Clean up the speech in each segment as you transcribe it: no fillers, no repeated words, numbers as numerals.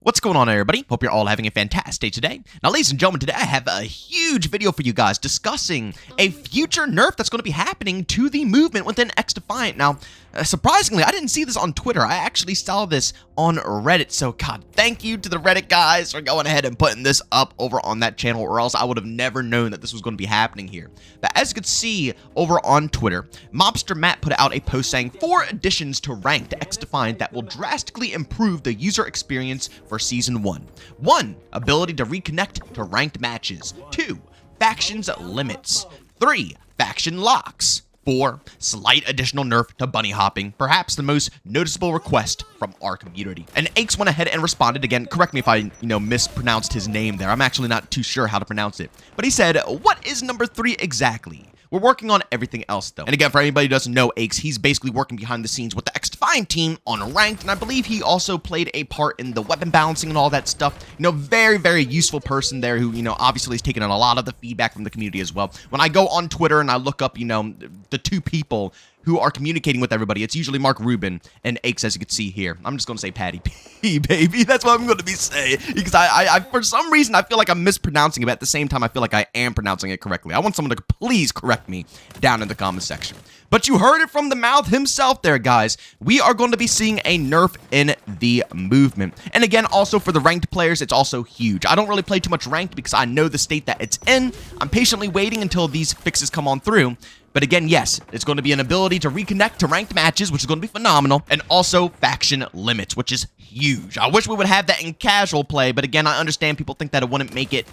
What's going on, everybody? Hope you're all having a fantastic day today. Now, ladies and gentlemen, today I have a huge video for you guys discussing a future nerf that's going to be happening to the movement within XDefiant. Now, surprisingly, I didn't see this on Twitter. I actually saw this on Reddit. So, God, thank you to the Reddit guys for going ahead and putting this up over on that channel, or else I would have never known that this was going to be happening here. But as you can see over on Twitter, Mobster Matt put out a post saying 4 additions to ranked XDefiant that will drastically improve the user experience for Season 1. 1. Ability to reconnect to ranked matches. 2. Factions limits. 3. Faction locks. 4. Slight additional nerf to bunny hopping, perhaps the most noticeable request from our community. And Aches went ahead and responded again. Correct me if I, mispronounced his name there. I'm actually not too sure how to pronounce it. But he said, "What is number 3 exactly? We're working on everything else, though." And again, for anybody who doesn't know Aches, he's basically working behind the scenes with the XDefiant team on ranked, and I believe he also played a part in the weapon balancing and all that stuff. Very, very useful person there who, obviously has taken on a lot of the feedback from the community as well. When I go on Twitter and I look up, the 2 people who are communicating with everybody, it's usually Mark Rubin and Aches, as you can see here. I'm just going to say Patty P, baby. That's what I'm going to be saying. Because I, for some reason, I feel like I'm mispronouncing it, but at the same time, I feel like I am pronouncing it correctly. I want someone to please correct me down in the comment section. But you heard it from the mouth himself there, guys. We are going to be seeing a nerf in the movement. And again, also for the ranked players, it's also huge. I don't really play too much ranked because I know the state that it's in. I'm patiently waiting until these fixes come on through. But again, yes, it's going to be an ability to reconnect to ranked matches, which is going to be phenomenal, and also faction limits, which is huge. I wish we would have that in casual play, but again, I understand people think that it wouldn't make it,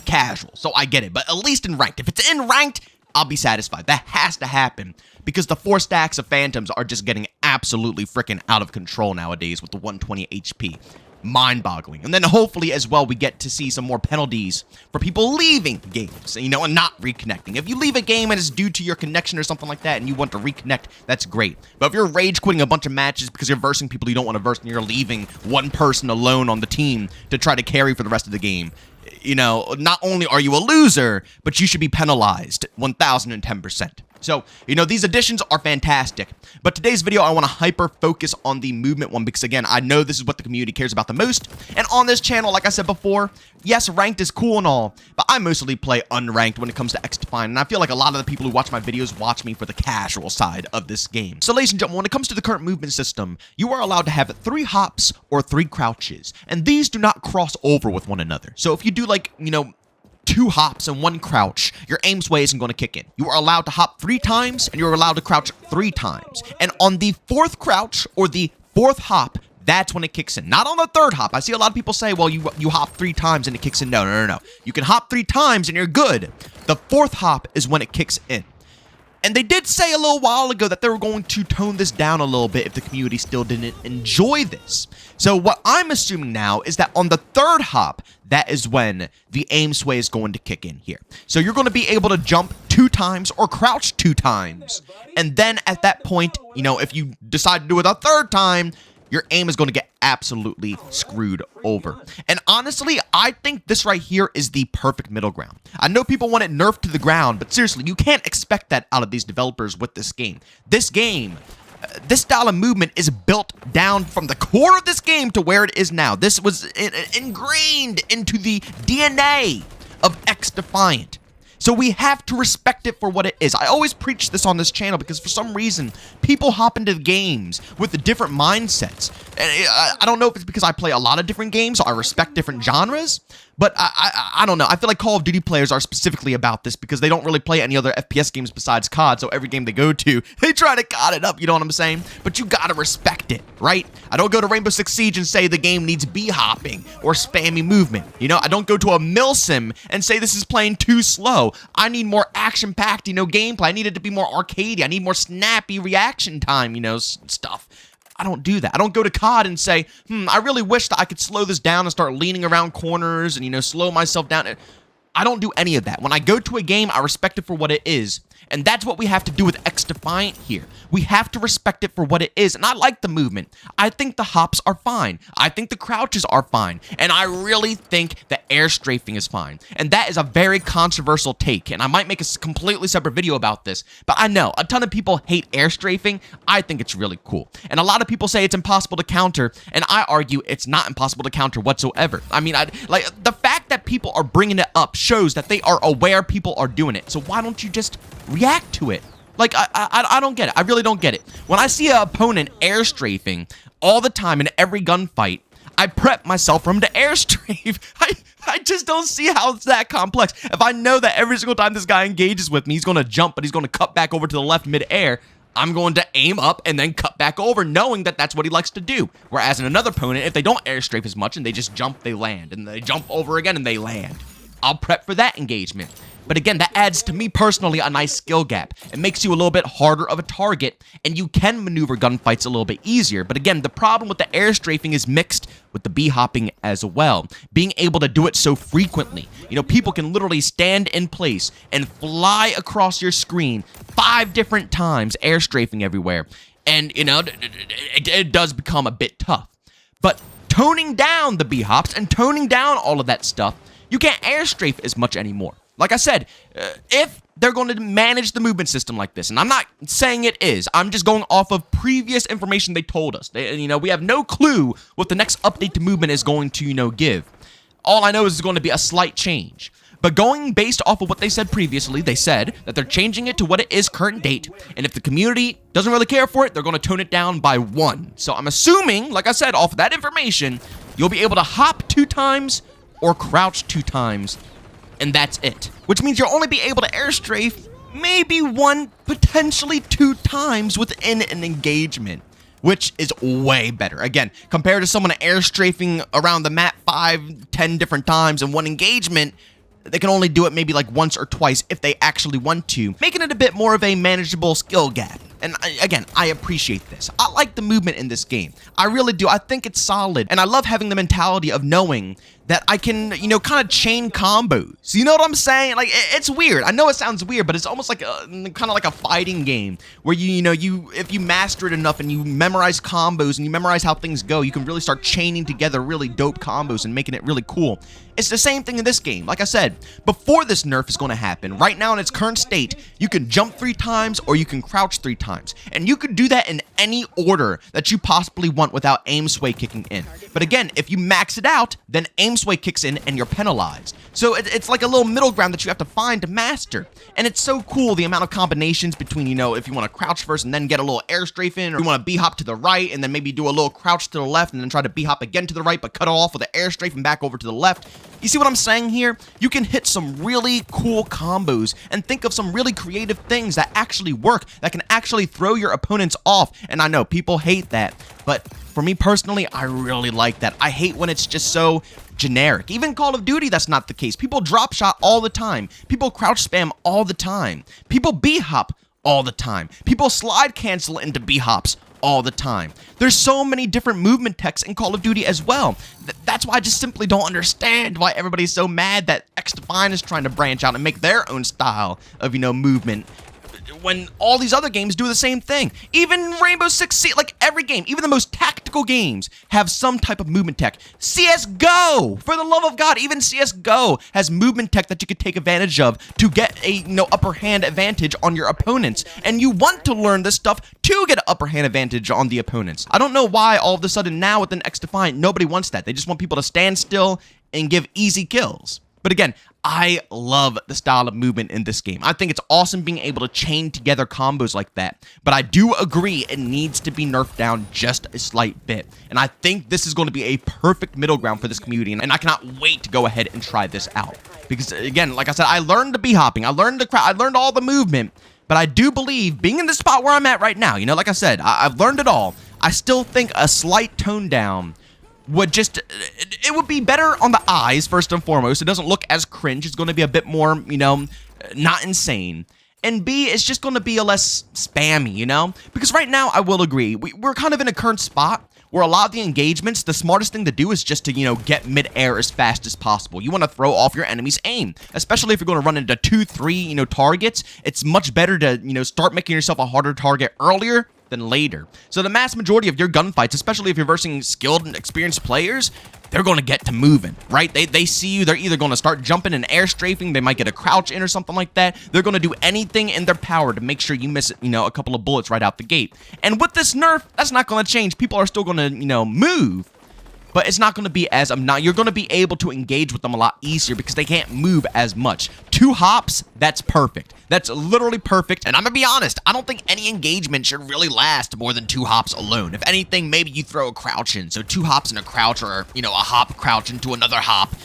casual, so I get it. But at least in ranked. If it's in ranked, I'll be satisfied. That has to happen because the 4 stacks of phantoms are just getting absolutely freaking out of control nowadays with the 120 HP. Mind-boggling. And then hopefully as well we get to see some more penalties for people leaving games, and not reconnecting. If you leave a game and it's due to your connection or something like that and you want to reconnect, that's great. But if you're rage quitting a bunch of matches because you're versing people you don't want to verse and you're leaving one person alone on the team to try to carry for the rest of the game, not only are you a loser, but you should be penalized 1010%. So, these additions are fantastic. But today's video, I want to hyper-focus on the movement one because, again, I know this is what the community cares about the most. And on this channel, like I said before, yes, ranked is cool and all, but I mostly play unranked when it comes to XDefiant. And I feel like a lot of the people who watch my videos watch me for the casual side of this game. So, ladies and gentlemen, when it comes to the current movement system, you are allowed to have 3 hops or 3 crouches. And these do not cross over with one another. So, if you do, 2 hops and 1 crouch, your aim sway isn't going to kick in. You are allowed to hop 3 times, and you're allowed to crouch 3 times. And on the 4th crouch or the 4th hop, that's when it kicks in. Not on the 3rd hop. I see a lot of people say, well, you hop 3 times and it kicks in. No. You can hop 3 times and you're good. The 4th hop is when it kicks in. And they did say a little while ago that they were going to tone this down a little bit if the community still didn't enjoy this. So what I'm assuming now is that on the 3rd hop, that is when the aim sway is going to kick in here. So you're going to be able to jump 2 times or crouch 2 times. And then at that point, if you decide to do it a 3rd time, your aim is going to get absolutely screwed over. And honestly, I think this right here is the perfect middle ground. I know people want it nerfed to the ground, but seriously, you can't expect that out of these developers with this game. This style of movement is built down from the core of this game to where it is now. This was ingrained into the DNA of XDefiant. So we have to respect it for what it is. I always preach this on this channel because for some reason, people hop into games with different mindsets. And I don't know if it's because I play a lot of different games, so I respect different genres, but I don't know. I feel like Call of Duty players are specifically about this because they don't really play any other FPS games besides COD, so every game they go to, they try to COD it up, you know what I'm saying? But you gotta respect it, right? I don't go to Rainbow Six Siege and say the game needs B-hopping or spammy movement. I don't go to a milsim and say this is playing too slow. I need more action-packed, gameplay. I need it to be more arcadey. I need more snappy reaction time, stuff. I don't do that. I don't go to COD and say, I really wish that I could slow this down and start leaning around corners and, slow myself down. I don't do any of that. When I go to a game, I respect it for what it is. And that's what we have to do with XDefiant here. We have to respect it for what it is. And I like the movement. I think the hops are fine. I think the crouches are fine. And I really think the air strafing is fine. And that is a very controversial take. And I might make a completely separate video about this. But I know a ton of people hate air strafing. I think it's really cool. And a lot of people say it's impossible to counter. And I argue it's not impossible to counter whatsoever. I mean, like the fact that people are bringing it up shows that they are aware people are doing it. So why don't you just react to it? Like, I don't get it. I really don't get it. When I see an opponent air strafing all the time in every gunfight, I prep myself for him to air strafe. I just don't see how it's that complex. If I know that every single time this guy engages with me, he's going to jump, but he's going to cut back over to the left mid-air, I'm going to aim up and then cut back over, knowing that that's what he likes to do. Whereas in another opponent, if they don't air strafe as much and they just jump, they land. And they jump over again and they land. I'll prep for that engagement. But again, that adds to me personally a nice skill gap. It makes you a little bit harder of a target, and you can maneuver gunfights a little bit easier. But again, the problem with the air strafing is mixed with the B-hopping as well. Being able to do it so frequently. You know, people can literally stand in place and fly across your screen 5 different times, air strafing everywhere. And, you know, it does become a bit tough. But toning down the B-hops and toning down all of that stuff, you can't air strafe as much anymore. Like I said, if they're going to manage the movement system like this, and I'm not saying it is, I'm just going off of previous information they told us. We have no clue what the next update to movement is going to, give. All I know is it's going to be a slight change. But going based off of what they said previously, they said that they're changing it to what it is current date, and if the community doesn't really care for it, they're going to tone it down by 1. So I'm assuming, like I said, off of that information, you'll be able to hop 2 times or crouch 2 times. And that's it. Which means you'll only be able to air strafe maybe 1, potentially 2 times within an engagement, which is way better. Again, compared to someone air strafing around the map 5, 10 different times in one engagement, they can only do it maybe like once or twice if they actually want to, making it a bit more of a manageable skill gap. And again, I appreciate this. I like the movement in this game. I really do. I think it's solid. And I love having the mentality of knowing that I can, kind of chain combos. You know what I'm saying? Like, it's weird. I know it sounds weird, but it's almost like kind of like a fighting game where if you master it enough and you memorize combos and you memorize how things go, you can really start chaining together really dope combos and making it really cool. It's the same thing in this game. Like I said, before this nerf is going to happen, right now in its current state, you can jump 3 times or you can crouch 3 times. And you could do that in any order that you possibly want without aim sway kicking in. But again, if you max it out, then aim sway kicks in and you're penalized. So it's like a little middle ground that you have to find to master. And it's so cool, the amount of combinations between, if you want to crouch first and then get a little air strafe in, or you want to B-hop to the right and then maybe do a little crouch to the left and then try to B-hop again to the right, but cut it off with an air strafe and back over to the left. You see what I'm saying here? You can hit some really cool combos and think of some really creative things that actually work, that can actually throw your opponents off. And I know people hate that, but for me personally, I really like that. I hate when it's just so generic. Even Call of Duty, that's not the case. People drop shot all the time. People crouch spam all the time. People B-hop all the time. People slide cancel into B-hops all the time. There's so many different movement techs in Call of Duty as well. That's why I just simply don't understand why everybody's so mad that XDefiant is trying to branch out and make their own style of, movement, when all these other games do the same thing. Even Rainbow Six Siege, like every game, even the most tactical games have some type of movement tech. CSGO, for the love of God, even CSGO has movement tech that you could take advantage of to get a upper hand advantage on your opponents. And you want to learn this stuff to get an upper hand advantage on the opponents. I don't know why all of a sudden now within XDefiant, nobody wants that. They just want people to stand still and give easy kills. But again, I love the style of movement in this game. I think it's awesome being able to chain together combos like that. But I do agree it needs to be nerfed down just a slight bit. And I think this is going to be a perfect middle ground for this community. And I cannot wait to go ahead and try this out. Because again, like I said, I learned the B-hopping. I learned all the movement. But I do believe, being in the spot where I'm at right now, like I said, I've learned it all. I still think a slight tone down would it would be better on the eyes, first and foremost. It doesn't look as cringe. It's going to be a bit more, not insane. And B, it's just going to be a less spammy, Because right now, I will agree, we're kind of in a current spot where a lot of the engagements, the smartest thing to do is just to, get mid-air as fast as possible. You want to throw off your enemy's aim, especially if you're going to run into 2, 3, targets. It's much better to, start making yourself a harder target earlier than later. So the mass majority of your gunfights, especially if you're versing skilled and experienced players, they're going to get to moving, right? They see you, they're either going to start jumping and air strafing, they might get a crouch in or something like that. They're going to do anything in their power to make sure you miss, a couple of bullets right out the gate. And with this nerf, that's not going to change. People are still going to, move. But it's not going to be as you're going to be able to engage with them a lot easier because they can't move as much. 2 hops, that's perfect. That's literally perfect. And I'm going to be honest, I don't think any engagement should really last more than 2 hops alone. If anything, maybe you throw a crouch in. So 2 hops and a crouch, or, a hop crouch into another hop.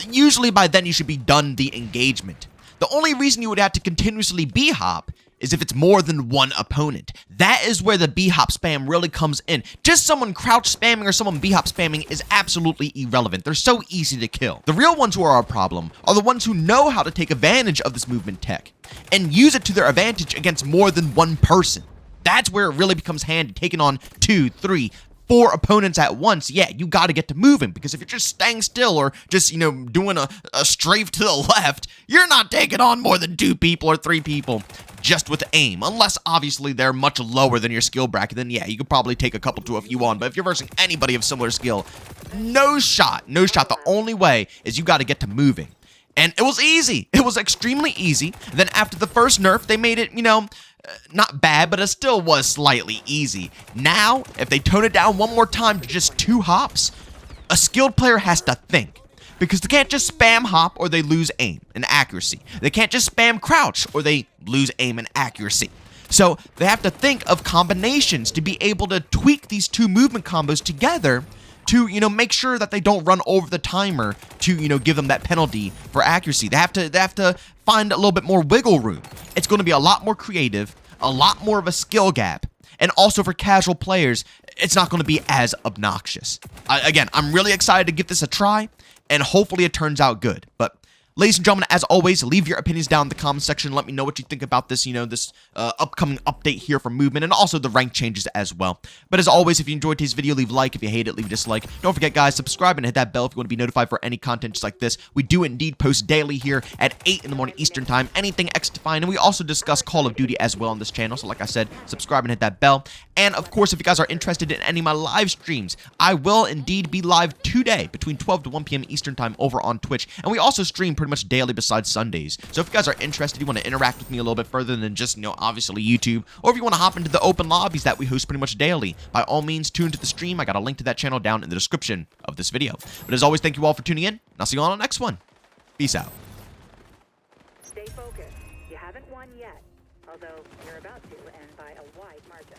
Usually by then you should be done the engagement. The only reason you would have to continuously B-hop is if it's more than one opponent. That is where the B-hop spam really comes in. Just someone crouch spamming or someone B-hop spamming is absolutely irrelevant. They're so easy to kill. The real ones who are our problem are the ones who know how to take advantage of this movement tech and use it to their advantage against more than one person. That's where it really becomes handy, taking on 2, 3, 4 opponents at once. Yeah, you got to get to moving, because if you're just staying still or just, doing a strafe to the left, you're not taking on more than 2 people or 3 people just with aim. Unless, obviously, they're much lower than your skill bracket, then yeah, you could probably take a couple to a few on. But if you're versing anybody of similar skill, no shot. No shot. The only way is you got to get to moving. And it was easy. It was extremely easy. Then after the first nerf, they made it, not bad, but it still was slightly easy. Now, if they tone it down one more time to just 2 hops, a skilled player has to think. Because they can't just spam hop or they lose aim and accuracy. They can't just spam crouch or they lose aim and accuracy. So they have to think of combinations to be able to tweak these 2 movement combos together to, make sure that they don't run over the timer to, give them that penalty for accuracy. They have to find a little bit more wiggle room. It's going to be a lot more creative, a lot more of a skill gap, and also for casual players, it's not going to be as obnoxious. Again, I'm really excited to give this a try, and hopefully it turns out good. But ladies and gentlemen, as always, leave your opinions down in the comment section. Let me know what you think about this, this upcoming update here for movement, and also the rank changes as well. But as always, if you enjoyed today's video, leave a like. If you hate it, leave a dislike. Don't forget, guys, subscribe and hit that bell if you want to be notified for any content just like this. We do indeed post daily here at 8 in the morning Eastern Time, anything XDefiant, and we also discuss Call of Duty as well on this channel. So like I said, subscribe and hit that bell. And of course, if you guys are interested in any of my live streams, I will indeed be live today between 12 to 1 p.m. Eastern Time over on Twitch. And we also stream pretty much daily besides Sundays. So if you guys are interested, you want to interact with me a little bit further than just, obviously YouTube, or if you want to hop into the open lobbies that we host pretty much daily, by all means, tune to the stream. I got a link to that channel down in the description of this video. But as always, thank you all for tuning in, and I'll see you all on the next one. Peace out. Stay focused. You haven't won yet, although you're about to, and by a wide margin.